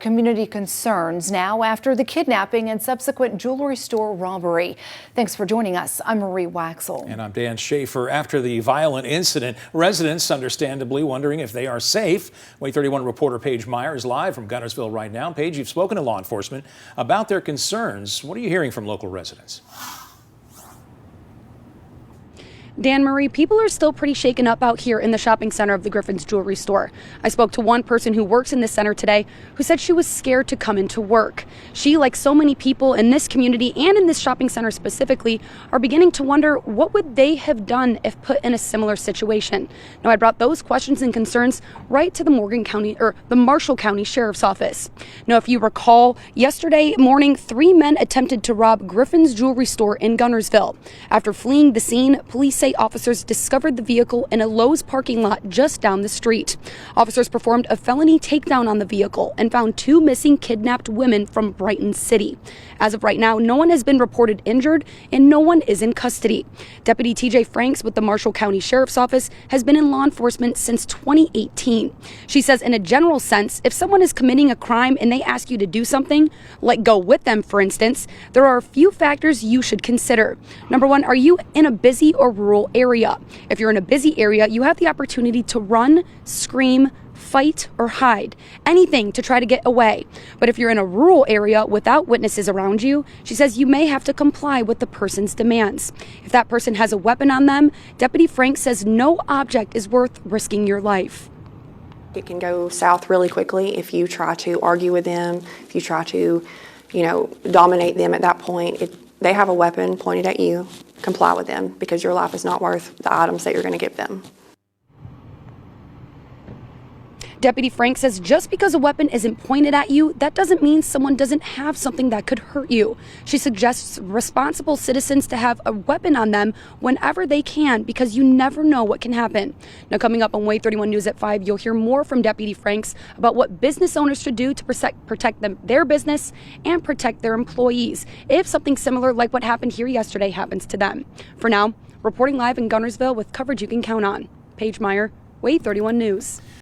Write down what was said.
Community concerns now after the kidnapping and subsequent jewelry store robbery. Thanks for joining us. I'm Marie Waxel. And I'm Dan Schaefer. After the violent incident, residents understandably wondering if they are safe. WAAY 31 reporter Paige Meyer is live from Guntersville right now. Paige, you've spoken to law enforcement about their concerns. What are you hearing from local residents? Dan, Marie, people are still pretty shaken up out here in the shopping center of the Griffin's jewelry store. I spoke to one person who works in this center today who said she was scared to come into work. She, like so many people in this community and in this shopping center specifically, are beginning to wonder what would they have done if put in a similar situation. Now, I brought those questions and concerns right to the the Marshall County Sheriff's Office. Now, if you recall, yesterday morning, 3 men attempted to rob Griffin's jewelry store in Guntersville. After fleeing the scene, police say officers discovered the vehicle in a Lowe's parking lot just down the street. Officers performed a felony takedown on the vehicle and found 2 missing kidnapped women from Brighton City. As of right now, no one has been reported injured and no one is in custody. Deputy TJ Franks with the Marshall County Sheriff's Office has been in law enforcement since 2018. She says in a general sense, if someone is committing a crime and they ask you to do something, like go with them, for instance, there are a few factors you should consider. Number 1, are you in a busy or rural area? If you're in a busy area, you have the opportunity to run, scream, fight, or hide. Anything to try to get away. But if you're in a rural area without witnesses around you, she says you may have to comply with the person's demands. If that person has a weapon on them, Deputy Frank says no object is worth risking your life. It can go south really quickly if you try to argue with them, if you try to, dominate them at that point. If they have a weapon pointed at you, comply with them because your life is not worth the items that you're going to give them. Deputy Frank says just because a weapon isn't pointed at you, that doesn't mean someone doesn't have something that could hurt you. She suggests responsible citizens to have a weapon on them whenever they can because you never know what can happen. Now, coming up on WAAY 31 News at 5, you'll hear more from Deputy Franks about what business owners should do to protect their business and protect their employees if something similar like what happened here yesterday happens to them. For now, reporting live in Guntersville with coverage you can count on. Paige Meyer, WAAY 31 News.